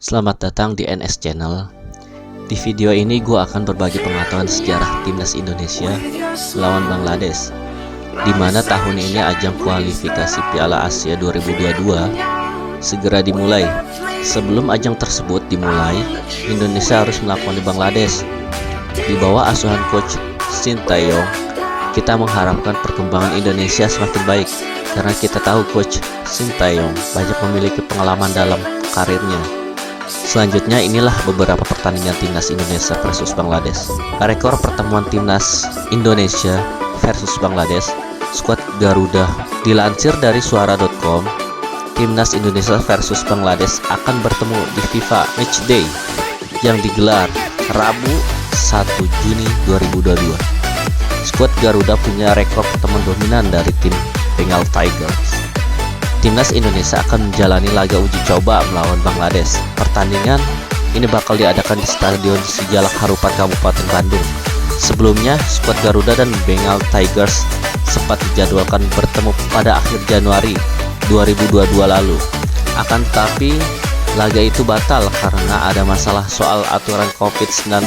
Selamat datang di NS Channel. Di video ini gue akan berbagi pengetahuan sejarah timnas Indonesia melawan Bangladesh, di mana tahun ini ajang kualifikasi Piala Asia 2022 segera dimulai. Sebelum ajang tersebut dimulai, Indonesia harus melakoni Bangladesh. Di bawah asuhan coach Sintayong, kita mengharapkan perkembangan Indonesia semakin baik karena kita tahu coach Sintayong banyak memiliki pengalaman dalam karirnya. Selanjutnya inilah beberapa pertandingan timnas Indonesia versus Bangladesh. Rekor pertemuan timnas Indonesia versus Bangladesh, skuad Garuda. Dilansir dari suara.com, timnas Indonesia versus Bangladesh akan bertemu di FIFA Matchday yang digelar Rabu 1 Juni 2022. Skuad Garuda punya rekor pertemuan dominan dari tim Bengal Tigers. Timnas Indonesia akan menjalani laga uji coba melawan Bangladesh. Pertandingan ini bakal diadakan di Stadion Sijalak Harupat Kabupaten Bandung. Sebelumnya, skuad Garuda dan Bengal Tigers sempat dijadwalkan bertemu pada akhir Januari 2022 lalu. Akan tetapi, laga itu batal karena ada masalah soal aturan COVID-19.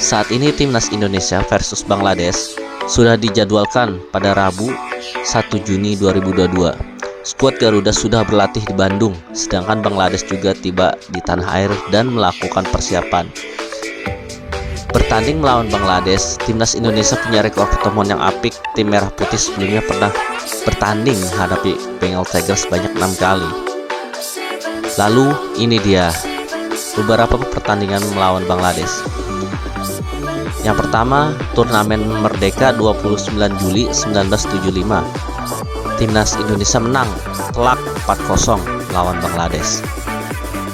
Saat ini timnas Indonesia versus Bangladesh sudah dijadwalkan pada Rabu 1 Juni 2022. Skuad Garuda sudah berlatih di Bandung, sedangkan Bangladesh juga tiba di tanah air dan melakukan persiapan. Bertanding melawan Bangladesh, timnas Indonesia punya rekor pertemuan yang apik. Tim Merah Putih sebelumnya pernah bertanding menghadapi Bengal Tigers sebanyak 6 kali. Lalu ini dia beberapa pertandingan melawan Bangladesh. Yang pertama, turnamen Merdeka 29 Juli 1975. Timnas Indonesia menang telak 4-0 melawan Bangladesh.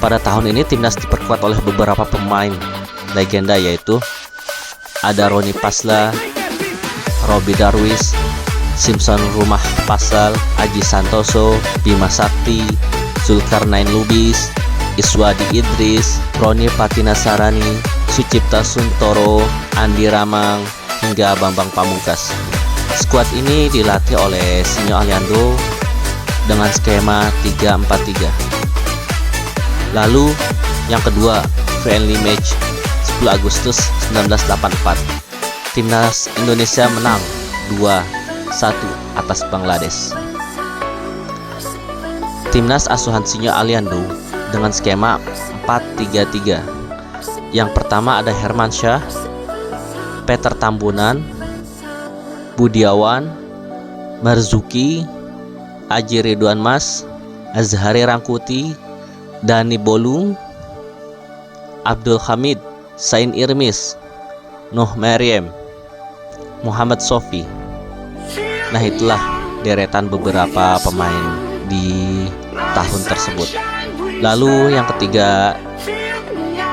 Pada tahun ini timnas diperkuat oleh beberapa pemain legenda, yaitu ada Roni Pasla, Robi Darwis, Simpson Rumah Pasal, Aji Santoso, Bima Sakti, Zulkarnain Lubis, Iswadi Idris, Roni Patinasarani, Sucipta Suntoro, Andi Ramang, hingga Bambang Pamungkas. Skuad ini dilatih oleh Sinyo Aliando dengan skema 3-4-3. Lalu yang kedua, friendly match 10 Agustus 1984. Timnas Indonesia menang 2-1 atas Bangladesh. Timnas asuhan Sinyo Aliando dengan skema 4-3-3. Yang pertama ada Hermansyah, Peter Tambunan, Budiawan, Marzuki, Aji Ridwan Mas, Azhari Rangkuti, Dani Bolung, Abdul Hamid, Sain Irmis, Nuh Maryam, Muhammad Sofi. Nah, itulah deretan beberapa pemain di tahun tersebut. Lalu yang ketiga,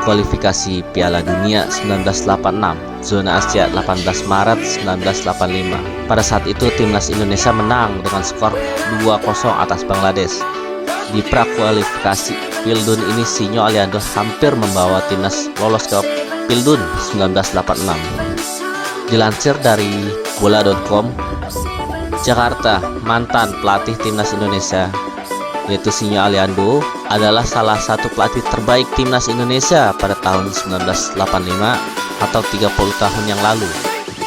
kualifikasi Piala Dunia 1986, zona Asia 18 Maret 1985. Pada saat itu timnas Indonesia menang dengan skor 2-0 atas Bangladesh. Di prakualifikasi Pildun ini Sinyo Aliando hampir membawa timnas lolos ke Pildun 1986. Dilansir dari bola.com, Jakarta, mantan pelatih timnas Indonesia yaitu Sinyo Aliando adalah salah satu pelatih terbaik timnas Indonesia pada tahun 1985 atau 30 tahun yang lalu.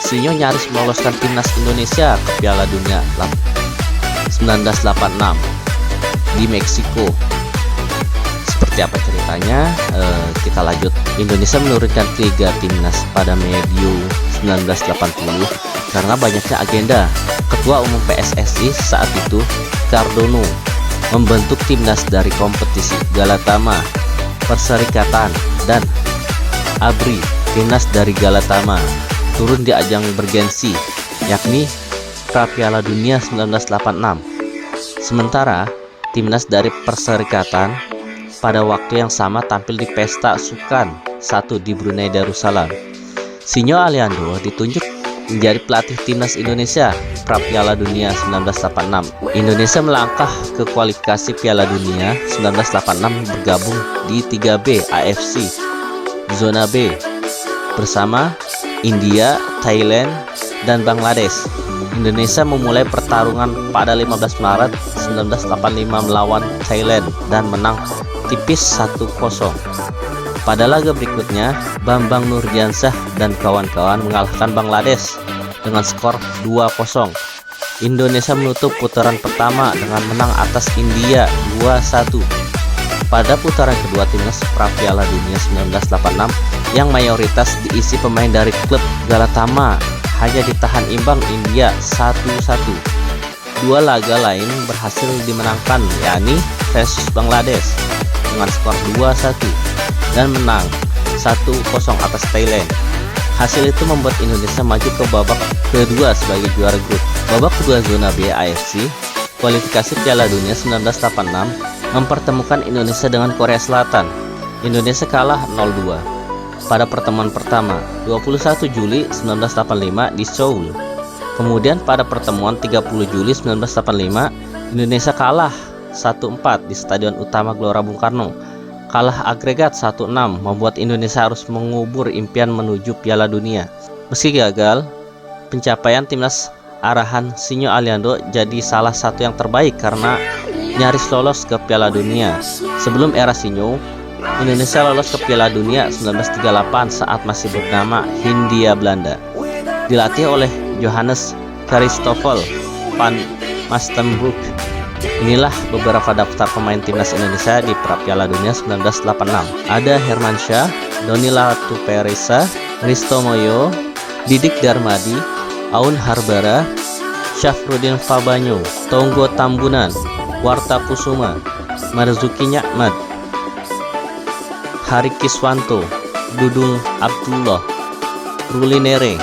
Sinyo nyaris meloloskan timnas Indonesia ke Piala Dunia 1986 di Meksiko. Seperti apa ceritanya? Kita lanjut. Indonesia menurunkan 3 timnas pada medio 1980 karena banyaknya agenda. Ketua Umum PSSI saat itu, Cardono, membentuk timnas dari kompetisi Galatama, Perserikatan, dan ABRI. Timnas dari Galatama turun di ajang bergensi, yakni Piala Dunia 1986. Sementara timnas dari Perserikatan pada waktu yang sama tampil di Pesta Sukan 1 di Brunei Darussalam. Sinyo Aliando ditunjuk menjadi pelatih timnas Indonesia Piala Dunia 1986. Indonesia melangkah ke kualifikasi Piala Dunia 1986 bergabung di 3B AFC zona B bersama India, Thailand, dan Bangladesh. Indonesia memulai pertarungan pada 15 Maret 1985 melawan Thailand dan menang tipis 1-0. Pada laga berikutnya, Bambang Nurdiansyah dan kawan-kawan mengalahkan Bangladesh dengan skor 2-0. Indonesia menutup putaran pertama dengan menang atas India 2-1. Pada putaran kedua, timnas pra Piala Dunia 1986 yang mayoritas diisi pemain dari klub Galatama hanya ditahan imbang India 1-1. Dua laga lain berhasil dimenangkan, yakni versus Bangladesh dengan skor 2-1 dan menang 1-0 atas Thailand. Hasil itu membuat Indonesia maju ke babak kedua sebagai juara grup. Babak kedua zona B AFC kualifikasi Piala Dunia 1986 mempertemukan Indonesia dengan Korea Selatan. Indonesia kalah 0-2 pada pertemuan pertama 21 Juli 1985 di Seoul. Kemudian pada pertemuan 30 Juli 1985 Indonesia kalah 1-4 di Stadion Utama Gelora Bung Karno. Kalah agregat 1-6 membuat Indonesia harus mengubur impian menuju Piala Dunia. Meski gagal, pencapaian timnas arahan Sinyo Aliando jadi salah satu yang terbaik karena nyaris lolos ke Piala Dunia. Sebelum era Sinyo, Indonesia lolos ke Piala Dunia 1938 saat masih bernama Hindia Belanda. Dilatih oleh Johannes Christoffel van Mastenbroek. Inilah beberapa daftar pemain timnas Indonesia di pra Piala Dunia 1986. Ada Hermansyah, Doni Latuperisa, Risto Moyo, Didik Darmadi, Aun Harbara, Syafruddin Fabanyo, Tonggo Tambunan, Warta Kusuma, Marzuki Nyakmad, Hari Kiswanto, Dudung Abdullah, Ruli Nere,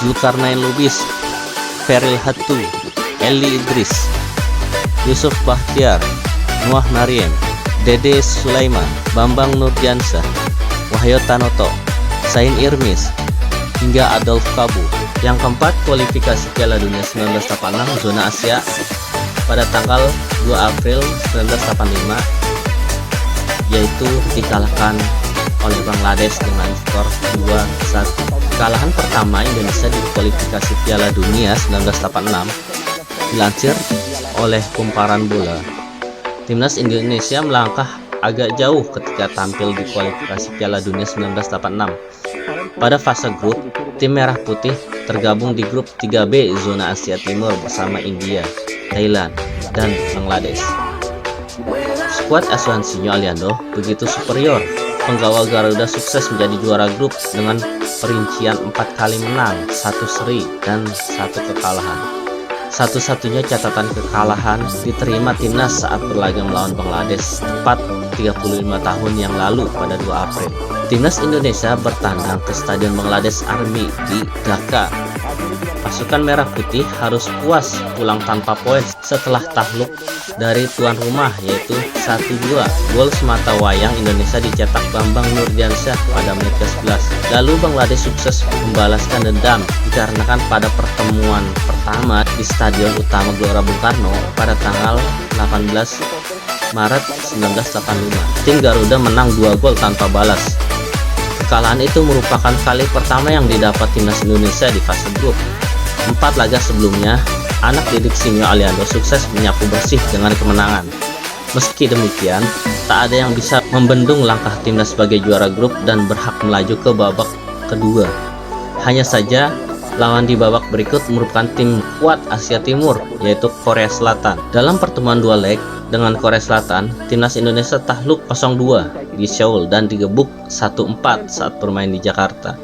Zulkarnain Lubis, Feril Hatu, Eli Idris, Yusuf Bahtiar, Nuah Mariem, Dede Sulaiman, Bambang Nurdiansyah, Wahyo Tanoto, Sain Irmis, hingga Adolf Kabu. Yang keempat, kualifikasi Piala Dunia 1986 zona Asia pada tanggal 2 April 1985, yaitu dikalahkan oleh Bangladesh dengan skor 2-1. Kekalahan pertama Indonesia di kualifikasi Piala Dunia 1986 dilansir oleh Kumparan Bola. Timnas Indonesia melangkah agak jauh ketika tampil di kualifikasi Piala Dunia 1986. Pada fase grup, tim Merah Putih tergabung di grup 3B zona Asia Timur bersama India, Thailand, dan Bangladesh. Skuad asuhan Sinyo Aliando begitu superior. Penggawa Garuda sukses menjadi juara grup dengan perincian 4 kali menang, 1 seri, dan 1 kekalahan. Satu-satunya catatan kekalahan diterima timnas saat berlaga melawan Bangladesh tepat 35 tahun yang lalu pada 2 April. Timnas Indonesia bertandang ke Stadion Bangladesh Army di Dhaka. Pasukan Merah Putih harus puas pulang tanpa poin setelah takluk dari tuan rumah, yaitu 1-2. Gol semata wayang Indonesia dicetak Bambang Nurdiansyah pada menit ke-11. Lalu Bangladesh sukses membalaskan dendam dikarenakan pada pertemuan pertama di Stadion Utama Gelora Bung Karno pada tanggal 18 Maret 1985. Tim Garuda menang 2 gol tanpa balas. Kekalahan itu merupakan kali pertama yang didapat timnas Indonesia di fase grup. 4 laga sebelumnya, anak didik Sinyo Aliando sukses menyapu bersih dengan kemenangan. Meski demikian, tak ada yang bisa membendung langkah timnas sebagai juara grup dan berhak melaju ke babak kedua. Hanya saja, lawan di babak berikut merupakan tim kuat Asia Timur, yaitu Korea Selatan. Dalam pertemuan 2 leg dengan Korea Selatan, timnas Indonesia takluk 0-2 di Seoul dan digebuk 1-4 saat bermain di Jakarta.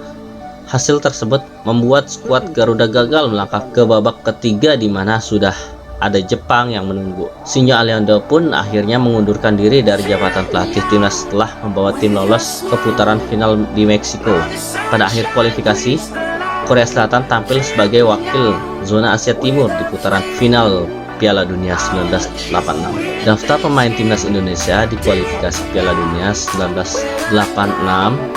Hasil tersebut membuat skuad Garuda gagal melangkah ke babak ketiga di mana sudah ada Jepang yang menunggu. Sinyo Aliando pun akhirnya mengundurkan diri dari jabatan pelatih timnas setelah membawa tim lolos ke putaran final di Meksiko. Pada akhir kualifikasi, Korea Selatan tampil sebagai wakil zona Asia Timur di putaran final Piala Dunia 1986. Daftar pemain timnas Indonesia di kualifikasi Piala Dunia 1986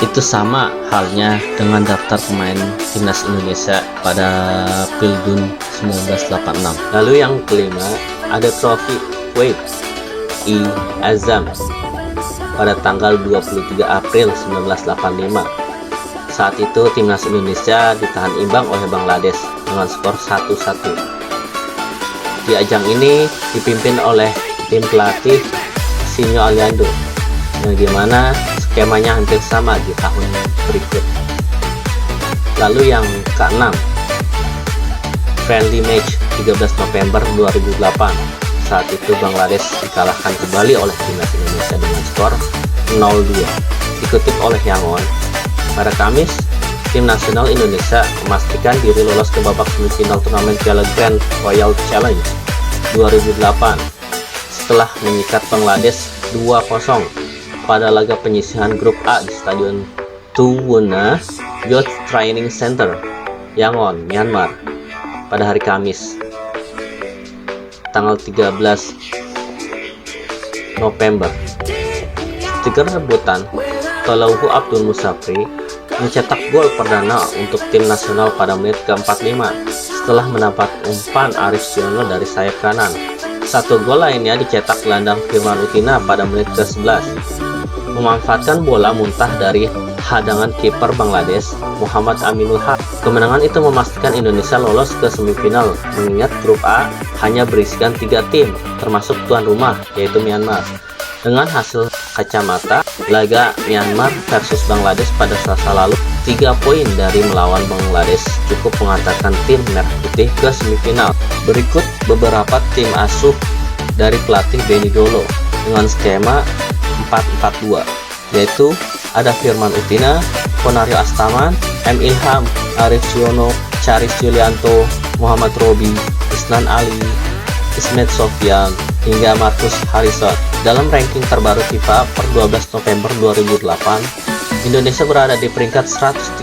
itu sama halnya dengan daftar pemain timnas Indonesia pada Pildun 1986. Lalu yang kelima, ada trofi Kuwait I Azam pada tanggal 23 April 1985. Saat itu timnas Indonesia ditahan imbang oleh Bangladesh dengan skor 1-1. Di ajang ini dipimpin oleh tim pelatih Marcinho Aliando, yang dimana skemanya hampir sama di tahun berikut. Lalu yang keenam, friendly match 13 November 2008. Saat itu Bangladesh dikalahkan kembali oleh timnas Indonesia dengan skor 0-2. Dikutip oleh Yangon, pada Kamis, tim nasional Indonesia memastikan diri lolos ke babak semifinal turnamen Piala Grand Royal Challenge 2008 setelah menyikat Bangladesh 2-0 pada laga penyisihan grup A di Stadion Tuwuna Youth Training Center, Yangon, Myanmar pada hari Kamis, tanggal 13 November. Striker rebutan Tolauhu Abdul Musafri mencetak gol perdana untuk tim nasional pada menit ke-45 setelah mendapat umpan Arif Siono dari sayap kanan. Satu gol lainnya dicetak gelandang Firman Utina pada menit ke-11, memanfaatkan bola muntah dari hadangan kiper Bangladesh Muhammad Aminul Haq. Kemenangan itu memastikan Indonesia lolos ke semifinal, mengingat grup A hanya berisikan 3 tim termasuk tuan rumah yaitu Myanmar. Dengan hasil kacamata, laga Myanmar versus Bangladesh pada Selasa lalu, 3 poin dari melawan Bangladesh cukup mengantarkan tim merah putih ke semifinal. Berikut beberapa tim asuh dari pelatih Benny Dolo dengan skema 4-4-2, yaitu ada Firman Utina, Ponario Astaman, M. Ilham, Arif Siono, Charis Yulianto, Muhammad Robi, Isnan Ali, Ismet Sofyan, hingga Marcus Harrison. Dalam ranking terbaru FIFA per 12 November 2008, Indonesia berada di peringkat 132,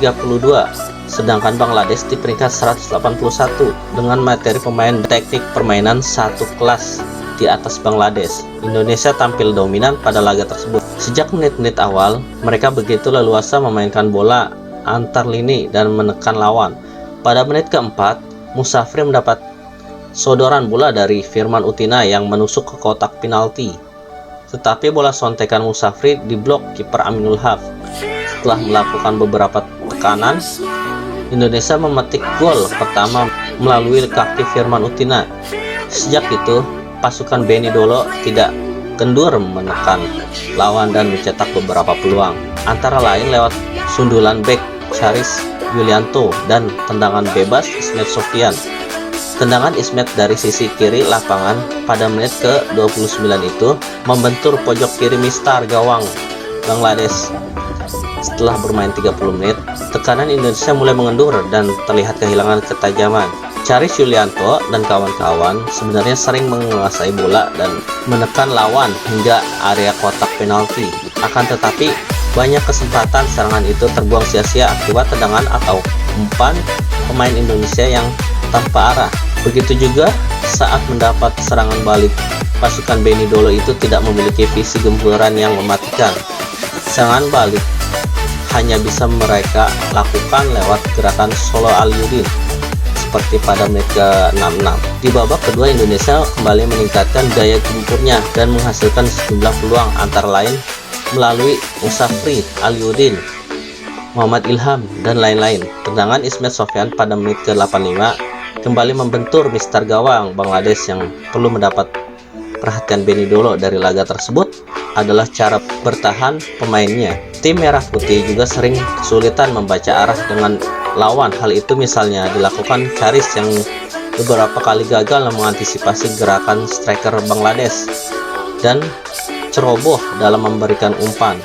sedangkan Bangladesh di peringkat 181 dengan materi pemain teknik permainan satu kelas di atas Bangladesh. Indonesia tampil dominan pada laga tersebut. Sejak menit-menit awal, mereka begitu leluasa memainkan bola antar lini dan menekan lawan. Pada menit keempat, Musafri mendapat sodoran bola dari Firman Utina yang menusuk ke kotak penalti. Tetapi bola sontekan Musafri diblok kiper Aminul Haq. Setelah melakukan beberapa tekanan, Indonesia memetik gol pertama melalui kaki Firman Utina. Sejak itu, pasukan Benny Dolo tidak kendur menekan lawan dan mencetak beberapa peluang, antara lain lewat sundulan bek Charis Yulianto dan tendangan bebas Ismet Sofyan. Tendangan Ismet dari sisi kiri lapangan pada menit ke-29 itu membentur pojok kiri mistar gawang Bangladesh. Setelah bermain 30 menit, tekanan Indonesia mulai mengendur dan terlihat kehilangan ketajaman. Charis Yulianto dan kawan-kawan sebenarnya sering menguasai bola dan menekan lawan hingga area kotak penalti. Akan tetapi, banyak kesempatan serangan itu terbuang sia-sia akibat tendangan atau umpan pemain Indonesia yang tanpa arah. Begitu juga saat mendapat serangan balik, pasukan Benny Dolo itu tidak memiliki visi gempuran yang mematikan. Serangan balik hanya bisa mereka lakukan lewat gerakan solo Aliuddin seperti pada menit ke-66. Di babak kedua, Indonesia kembali meningkatkan daya gempurnya dan menghasilkan sejumlah peluang, antara lain melalui Musafri, Aliuddin, Muhammad Ilham, dan lain-lain. Tendangan Ismet Sofyan pada menit ke-85 kembali membentur mistar gawang Bangladesh. Yang perlu mendapat perhatian Benny Dolo dari laga tersebut adalah cara bertahan pemainnya. Tim merah putih juga sering kesulitan membaca arah dengan lawan. Hal itu misalnya dilakukan Charis yang beberapa kali gagal mengantisipasi gerakan striker Bangladesh dan ceroboh dalam memberikan umpan.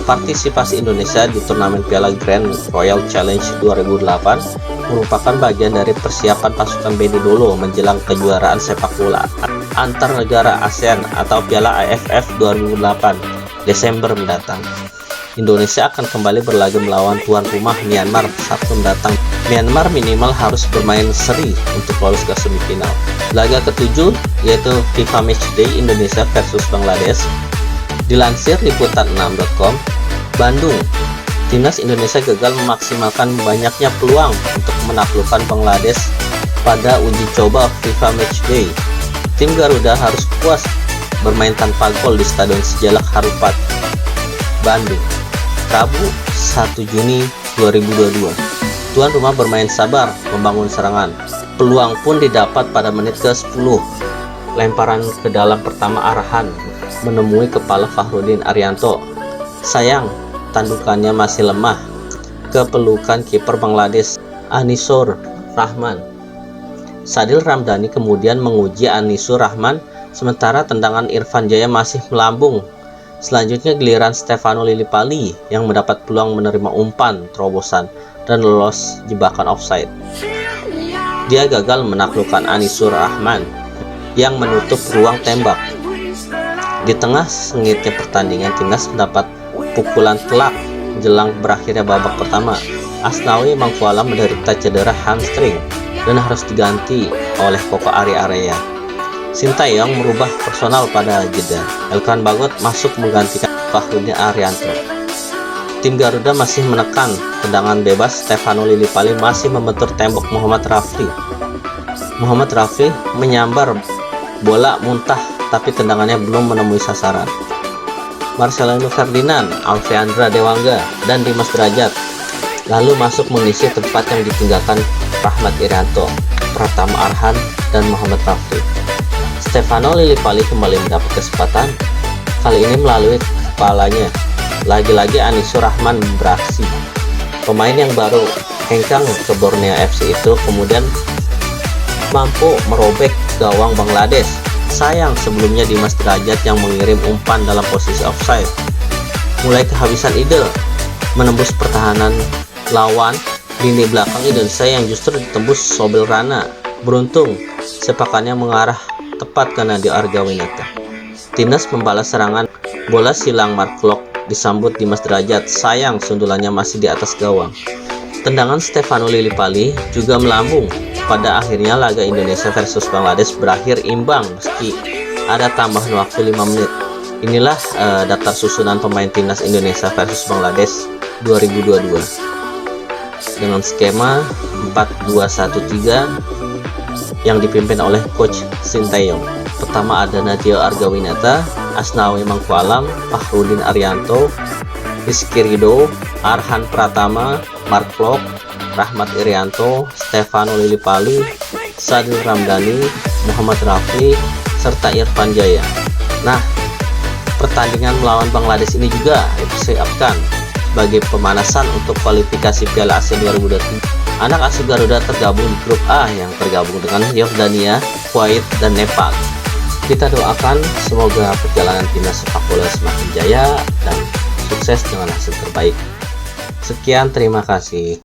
Partisipasi Indonesia di turnamen Piala Grand Royal Challenge 2008 merupakan bagian dari persiapan pasukan Benny Dolo menjelang kejuaraan sepak bola antar negara ASEAN atau Piala AFF 2008 Desember mendatang. Indonesia akan kembali berlaga melawan tuan rumah Myanmar Sabtu mendatang. Myanmar minimal harus bermain seri untuk lolos ke semifinal. Laga ke-7 yaitu FIFA Matchday Indonesia versus Bangladesh. Dilansir liputan6.com, Bandung, timnas Indonesia gagal memaksimalkan banyaknya peluang untuk menaklukkan Bangladesh pada uji coba FIFA Matchday. Tim Garuda harus puas bermain tanpa gol di Stadion Sijalak Harupat, Bandung, Rabu 1 Juni 2022. Tuan rumah bermain sabar membangun serangan. Peluang pun didapat pada menit ke-10. lemparan ke dalam pertama Arhan menemui kepala Fakhrudin Arianto. Sayang, tandukannya masih lemah. Kepelukan kiper Bangladesh Anisur Rahman. Sadil Ramdhani kemudian menguji Anisur Rahman, sementara tendangan Irfan Jaya masih melambung. Selanjutnya giliran Stefano Lillipali yang mendapat peluang menerima umpan terobosan dan lolos jebakan offside. Dia gagal menaklukkan Anisur Rahman yang menutup ruang tembak. Di tengah sengitnya pertandingan, timnas mendapat pukulan telak jelang berakhirnya babak pertama. Asnawi Mangkualam menderita cedera hamstring dan harus diganti oleh Koko Ari-Area. Sintayong merubah personal pada jeda. Elkan Bagot masuk menggantikan Fakhrudin Arianto. Tim Garuda masih menekan tendangan bebas. Stefano Lillipali masih membentur tembok Muhammad Rafli. Muhammad Rafli menyambar bola muntah, tapi tendangannya belum menemui sasaran. Marcelino Ferdinand, Alfeandra Dewangga, dan Dimas Derajat lalu masuk mengisi tempat yang ditinggalkan Rahmat Irianto, Pratama Arhan, dan Muhammad Rafli. Stefano Lillipali kembali mendapat kesempatan, kali ini melalui kepalanya. Lagi-lagi Anisur Rahman beraksi. Pemain yang baru hengkang ke Borneo FC itu kemudian mampu merobek gawang Bangladesh. Sayang, sebelumnya Dimas Derajat yang mengirim umpan dalam posisi offside. Mulai kehabisan ide menembus pertahanan lawan, lini belakang Indonesia yang justru ditembus Sobel Rana. Beruntung sepakannya mengarah tepat ke Nadio Argawinata. Timnas membalas serangan, bola silang Mark Klok disambut Dimas Derajat. Sayang, sundulannya masih di atas gawang. Tendangan Stefano Lillipali juga melambung. Pada akhirnya laga Indonesia versus Bangladesh berakhir imbang meski ada tambahan waktu 5 menit. Inilah daftar susunan pemain timnas Indonesia versus Bangladesh 2022 dengan skema 4-2-1-3 yang dipimpin oleh Coach Sintayong. Pertama ada Nadio Argawinata, Asnawi Mangkualam, Fakhrudin Arianto, Rizky Ridho, Arhan Pratama, Mark Klok, Rahmat Irianto, Stefano Lillipali, Sadil Ramdhani, Muhammad Rafli, serta Irfan Jaya. Nah, pertandingan melawan Bangladesh ini juga dipersiapkan sebagai pemanasan untuk kualifikasi Piala Asia 2023. Anak asuh Garuda tergabung di grup A yang tergabung dengan Yordania, Kuwait, dan Nepal. Kita doakan semoga perjalanan timnas sepak bola semakin jaya dan sukses dengan hasil terbaik. Sekian, terima kasih.